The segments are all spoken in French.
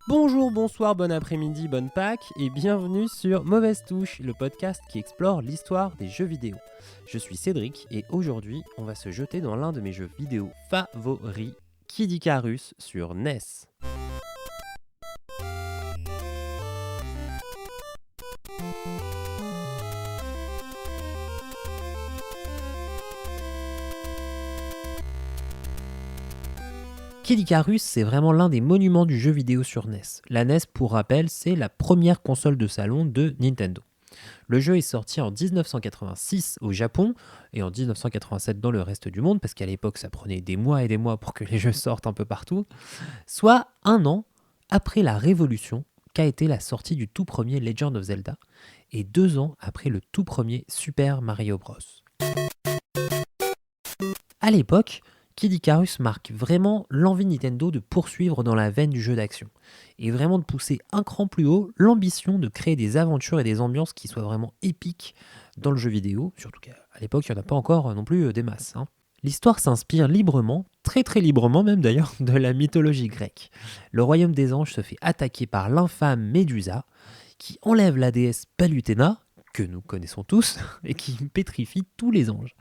Bonjour, bonsoir, bon après-midi, bonne Pâques et bienvenue sur Mauvaise Touche, le podcast qui explore l'histoire des jeux vidéo. Je suis Cédric et aujourd'hui on va se jeter dans l'un de mes jeux vidéo favoris, Kid Icarus sur NES. Kid Icarus, c'est vraiment l'un des monuments du jeu vidéo sur NES. La NES, pour rappel, c'est la première console de salon de Nintendo. Le jeu est sorti en 1986 au Japon et en 1987 dans le reste du monde, parce qu'à l'époque ça prenait des mois et des mois pour que les jeux sortent un peu partout, soit un an après la révolution qu'a été la sortie du tout premier Legend of Zelda et 2 ans après le tout premier Super Mario Bros. À l'époque, Kid Icarus marque vraiment l'envie de Nintendo de poursuivre dans la veine du jeu d'action et vraiment de pousser un cran plus haut l'ambition de créer des aventures et des ambiances qui soient vraiment épiques dans le jeu vidéo, surtout qu'à l'époque il n'y en a pas encore non plus des masses. L'histoire s'inspire librement, très très librement même d'ailleurs, de la mythologie grecque. Le royaume des anges se fait attaquer par l'infâme Médusa qui enlève la déesse Palutena, que nous connaissons tous, et qui pétrifie tous les anges,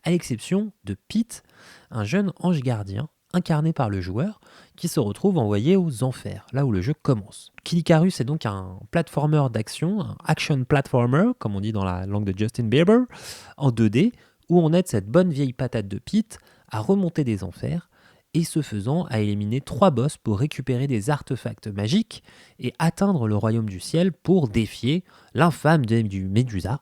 à l'exception de Pete, un jeune ange gardien incarné par le joueur qui se retrouve envoyé aux enfers, là où le jeu commence. Kid Icarus est donc un platformer d'action, un action platformer, comme on dit dans la langue de Justin Bieber, en 2D, où on aide cette bonne vieille patate de Pete à remonter des enfers, et ce faisant à éliminer 3 boss pour récupérer des artefacts magiques et atteindre le royaume du ciel pour défier l'infâme du Médusa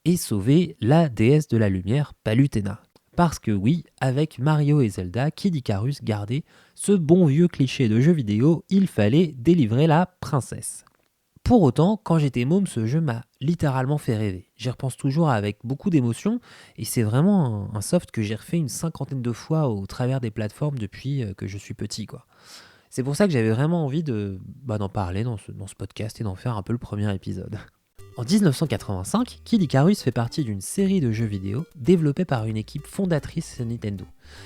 et sauver la déesse de la lumière Palutena. Parce que oui, avec Mario et Zelda, Kid Icarus gardait ce bon vieux cliché de jeu vidéo, il fallait délivrer la princesse. Pour autant, quand j'étais môme, ce jeu m'a littéralement fait rêver. J'y repense toujours avec beaucoup d'émotion et c'est vraiment un soft que j'ai refait une 50aine de fois au travers des plateformes depuis que je suis petit, quoi. C'est pour ça que j'avais vraiment envie d'en parler dans ce podcast et d'en faire un peu le premier épisode. En 1985, Kid Icarus fait partie d'une série de jeux vidéo développée par une équipe fondatrice de Nintendo.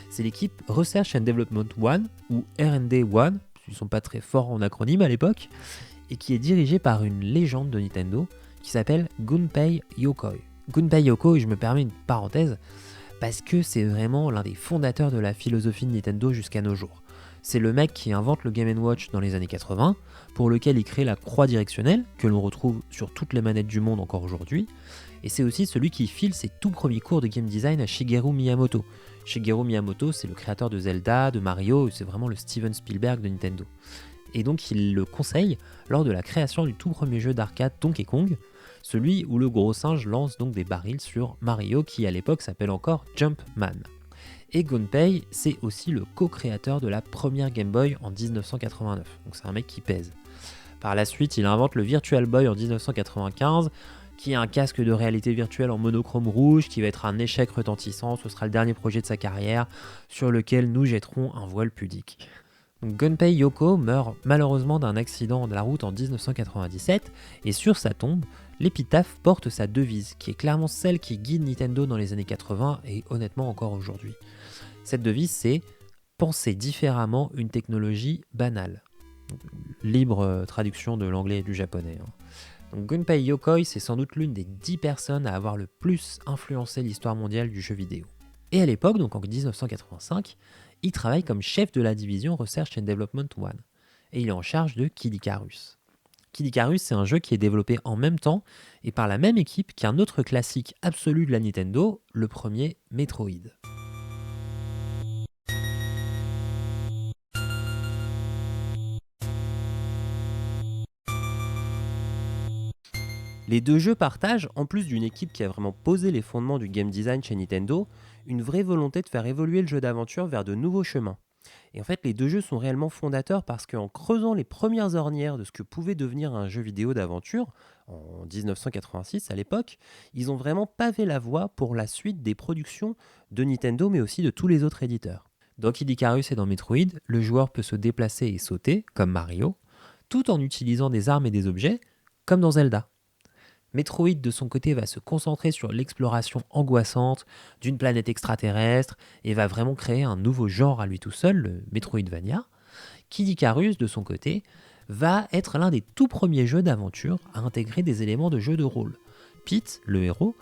C'est l'équipe Research and Development One, ou R&D One, ils ne sont pas très forts en acronyme à l'époque, et qui est dirigée par une légende de Nintendo qui s'appelle Gunpei Yokoi. Gunpei Yokoi, je me permets une parenthèse, parce que c'est vraiment l'un des fondateurs de la philosophie de Nintendo jusqu'à nos jours. C'est le mec qui invente le Game & Watch dans les années 80, pour lequel il crée la croix directionnelle, que l'on retrouve sur toutes les manettes du monde encore aujourd'hui, et c'est aussi celui qui file ses tout premiers cours de game design à Shigeru Miyamoto. Shigeru Miyamoto, c'est le créateur de Zelda, de Mario, c'est vraiment le Steven Spielberg de Nintendo. Et donc il le conseille lors de la création du tout premier jeu d'arcade Donkey Kong, celui où le gros singe lance donc des barils sur Mario qui à l'époque s'appelle encore Jumpman. Et Gunpei, c'est aussi le co-créateur de la première Game Boy en 1989, donc c'est un mec qui pèse. Par la suite, il invente le Virtual Boy en 1995, qui est un casque de réalité virtuelle en monochrome rouge, qui va être un échec retentissant, ce sera le dernier projet de sa carrière, sur lequel nous jetterons un voile pudique. Gunpei Yokoi meurt malheureusement d'un accident de la route en 1997 et sur sa tombe, l'épitaphe porte sa devise qui est clairement celle qui guide Nintendo dans les années 80 et honnêtement encore aujourd'hui. Cette devise c'est « Penser différemment une technologie banale ». Libre traduction de l'anglais et du japonais. Donc Gunpei Yokoi c'est sans doute l'une des 10 personnes à avoir le plus influencé l'histoire mondiale du jeu vidéo. Et à l'époque, donc en 1985, il travaille comme chef de la division Research and Development One, et il est en charge de Kid Icarus. Kid Icarus, c'est un jeu qui est développé en même temps et par la même équipe qu'un autre classique absolu de la Nintendo, le premier Metroid. Les deux jeux partagent, en plus d'une équipe qui a vraiment posé les fondements du game design chez Nintendo, une vraie volonté de faire évoluer le jeu d'aventure vers de nouveaux chemins. Et en fait, les deux jeux sont réellement fondateurs parce qu'en creusant les premières ornières de ce que pouvait devenir un jeu vidéo d'aventure, en 1986 à l'époque, ils ont vraiment pavé la voie pour la suite des productions de Nintendo mais aussi de tous les autres éditeurs. Dans Kid Icarus et dans Metroid, le joueur peut se déplacer et sauter, comme Mario, tout en utilisant des armes et des objets, comme dans Zelda. Metroid, de son côté, va se concentrer sur l'exploration angoissante d'une planète extraterrestre et va vraiment créer un nouveau genre à lui tout seul, le Metroidvania. Kid Icarus, de son côté, va être l'un des tout premiers jeux d'aventure à intégrer des éléments de jeu de rôle. Pete, le héros,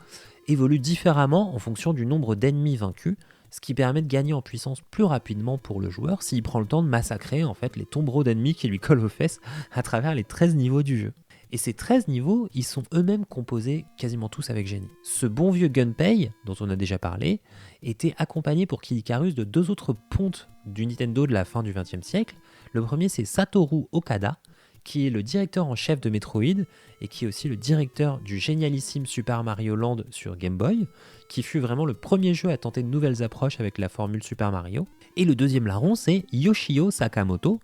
évolue différemment en fonction du nombre d'ennemis vaincus, ce qui permet de gagner en puissance plus rapidement pour le joueur s'il prend le temps de massacrer en fait les tombereaux d'ennemis qui lui collent aux fesses à travers les 13 niveaux du jeu. Et ces 13 niveaux, ils sont eux-mêmes composés quasiment tous avec génie. Ce bon vieux Gunpei, dont on a déjà parlé, était accompagné pour Kid Icarus de deux autres pontes du Nintendo de la fin du XXe siècle. Le premier, c'est Satoru Okada, qui est le directeur en chef de Metroid et qui est aussi le directeur du génialissime Super Mario Land sur Game Boy, qui fut vraiment le premier jeu à tenter de nouvelles approches avec la formule Super Mario. Et le deuxième larron, c'est Yoshio Sakamoto,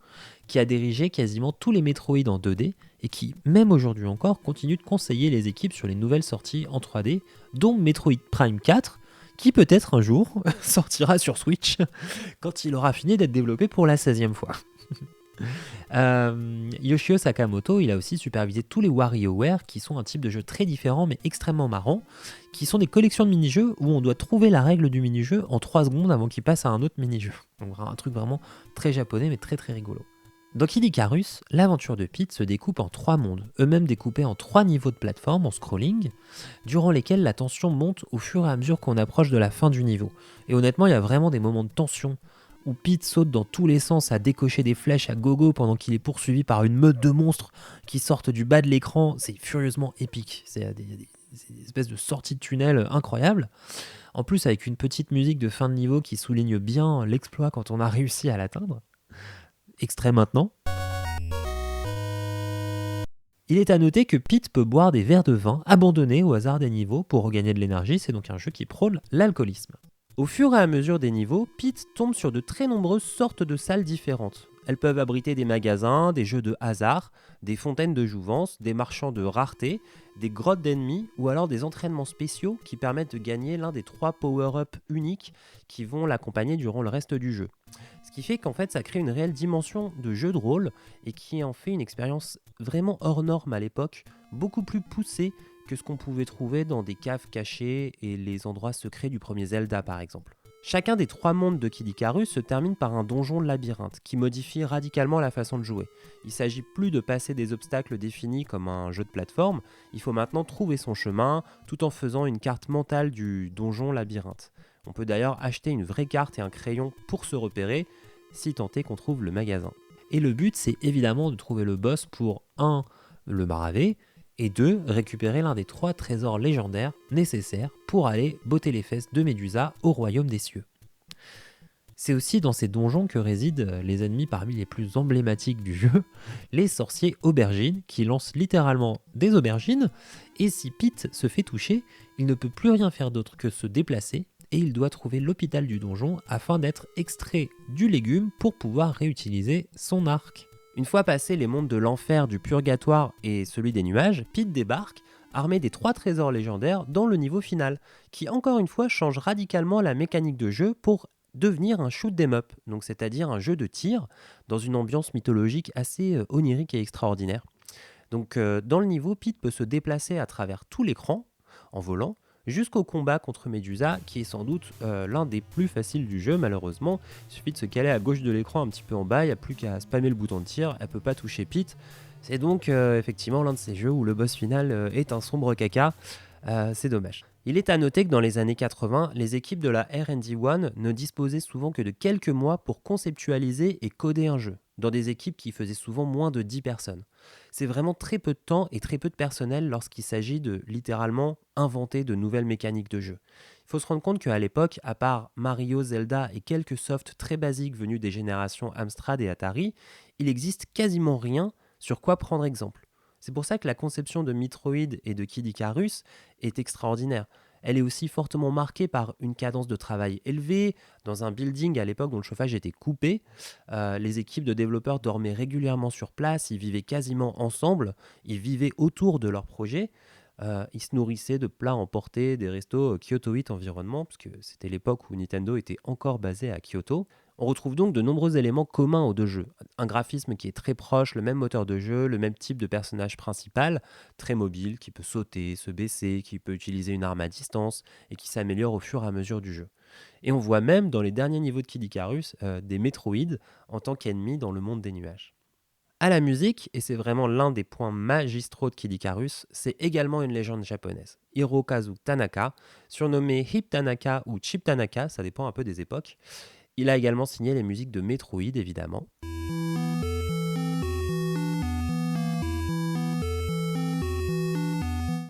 qui a dirigé quasiment tous les Metroid en 2D et qui, même aujourd'hui encore, continue de conseiller les équipes sur les nouvelles sorties en 3D, dont Metroid Prime 4, qui peut-être un jour sortira sur Switch quand il aura fini d'être développé pour la 16e fois. Yoshio Sakamoto, il a aussi supervisé tous les WarioWare, qui sont un type de jeu très différent mais extrêmement marrant, qui sont des collections de mini-jeux où on doit trouver la règle du mini-jeu en 3 secondes avant qu'il passe à un autre mini-jeu. Donc un truc vraiment très japonais mais très très rigolo. Dans Kid Icarus, l'aventure de Pete se découpe en 3 mondes, eux-mêmes découpés en 3 niveaux de plateforme en scrolling, durant lesquels la tension monte au fur et à mesure qu'on approche de la fin du niveau. Et honnêtement, il y a vraiment des moments de tension où Pete saute dans tous les sens à décocher des flèches à gogo pendant qu'il est poursuivi par une meute de monstres qui sortent du bas de l'écran. C'est furieusement épique. C'est des espèces de sorties de tunnel incroyables. En plus, avec une petite musique de fin de niveau qui souligne bien l'exploit quand on a réussi à l'atteindre. Extrait maintenant. Il est à noter que Pete peut boire des verres de vin abandonnés au hasard des niveaux pour regagner de l'énergie. C'est donc un jeu qui prône l'alcoolisme. Au fur et à mesure des niveaux, Pete tombe sur de très nombreuses sortes de salles différentes. Elles peuvent abriter des magasins, des jeux de hasard, des fontaines de jouvence, des marchands de rareté, des grottes d'ennemis ou alors des entraînements spéciaux qui permettent de gagner l'un des 3 power-ups uniques qui vont l'accompagner durant le reste du jeu. Ce qui fait qu'en fait ça crée une réelle dimension de jeu de rôle et qui en fait une expérience vraiment hors norme à l'époque, beaucoup plus poussée que ce qu'on pouvait trouver dans des caves cachées et les endroits secrets du premier Zelda par exemple. Chacun des 3 mondes de Kid Icarus se termine par un donjon de labyrinthe qui modifie radicalement la façon de jouer. Il ne s'agit plus de passer des obstacles définis comme un jeu de plateforme, il faut maintenant trouver son chemin tout en faisant une carte mentale du donjon labyrinthe. On peut d'ailleurs acheter une vraie carte et un crayon pour se repérer, si tant est qu'on trouve le magasin. Et le but c'est évidemment de trouver le boss pour 1. Le maraver, et 2. Récupérer l'un des 3 trésors légendaires nécessaires pour aller botter les fesses de Médusa au royaume des cieux. C'est aussi dans ces donjons que résident les ennemis parmi les plus emblématiques du jeu, les sorciers aubergines, qui lancent littéralement des aubergines, et si Pete se fait toucher, il ne peut plus rien faire d'autre que se déplacer, et il doit trouver l'hôpital du donjon afin d'être extrait du légume pour pouvoir réutiliser son arc. Une fois passés les mondes de l'enfer, du purgatoire et celui des nuages, Pete débarque, armé des 3 trésors légendaires dans le niveau final, qui encore une fois change radicalement la mécanique de jeu pour devenir un shoot 'em up, donc c'est-à-dire un jeu de tir dans une ambiance mythologique assez onirique et extraordinaire. Donc dans le niveau, Pete peut se déplacer à travers tout l'écran en volant, jusqu'au combat contre Médusa, qui est sans doute l'un des plus faciles du jeu malheureusement. Il suffit de se caler à gauche de l'écran un petit peu en bas, il n'y a plus qu'à spammer le bouton de tir, elle peut pas toucher Pete. C'est donc effectivement l'un de ces jeux où le boss final est un sombre caca, c'est dommage. Il est à noter que dans les années 80, les équipes de la R&D1 ne disposaient souvent que de quelques mois pour conceptualiser et coder un jeu, dans des équipes qui faisaient souvent moins de 10 personnes. C'est vraiment très peu de temps et très peu de personnel lorsqu'il s'agit de littéralement inventer de nouvelles mécaniques de jeu. Il faut se rendre compte qu'à l'époque, à part Mario, Zelda et quelques softs très basiques venus des générations Amstrad et Atari, il existe quasiment rien sur quoi prendre exemple. C'est pour ça que la conception de Metroid et de Kid Icarus est extraordinaire. Elle est aussi fortement marquée par une cadence de travail élevée, dans un building à l'époque dont le chauffage était coupé. Les équipes de développeurs dormaient régulièrement sur place, ils vivaient quasiment ensemble, ils vivaient autour de leur projet. Ils se nourrissaient de plats emportés des restos kyotoïtes environnement, puisque c'était l'époque où Nintendo était encore basé à Kyoto. On retrouve donc de nombreux éléments communs aux deux jeux. Un graphisme qui est très proche, le même moteur de jeu, le même type de personnage principal, très mobile, qui peut sauter, se baisser, qui peut utiliser une arme à distance et qui s'améliore au fur et à mesure du jeu. Et on voit même dans les derniers niveaux de Kid Icarus des Metroid en tant qu'ennemis dans le monde des nuages. À la musique, et c'est vraiment l'un des points magistraux de Kid Icarus, c'est également une légende japonaise. Hirokazu Tanaka, surnommé Hip Tanaka ou Chip Tanaka, ça dépend un peu des époques. Il a également signé les musiques de Metroid, évidemment.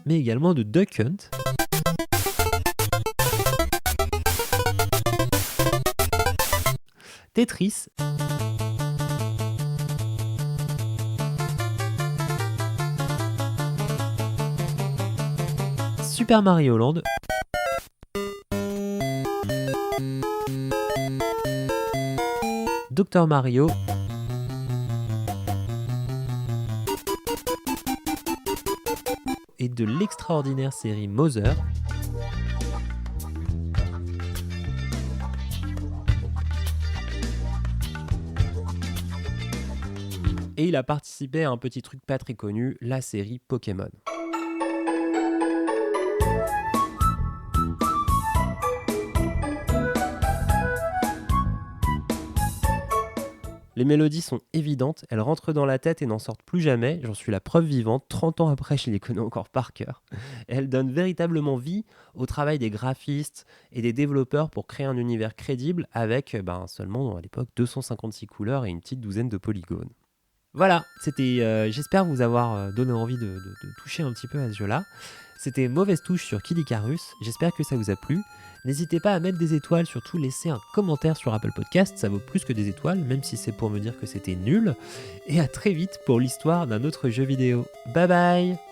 Mais également de Duck Hunt, Tetris, Super Mario Land, Dr Mario et de l'extraordinaire série Mother. Et il a participé à un petit truc pas très connu, la série Pokémon. Les mélodies sont évidentes, elles rentrent dans la tête et n'en sortent plus jamais, j'en suis la preuve vivante, 30 ans après je les connais encore par cœur. Et elles donnent véritablement vie au travail des graphistes et des développeurs pour créer un univers crédible avec seulement à l'époque 256 couleurs et une petite douzaine de polygones. Voilà, j'espère vous avoir donné envie de toucher un petit peu à ce jeu-là. C'était Mauvaise Touche sur Kid Icarus, j'espère que ça vous a plu. N'hésitez pas à mettre des étoiles, surtout laisser un commentaire sur Apple Podcast, ça vaut plus que des étoiles, même si c'est pour me dire que c'était nul. Et à très vite pour l'histoire d'un autre jeu vidéo. Bye bye!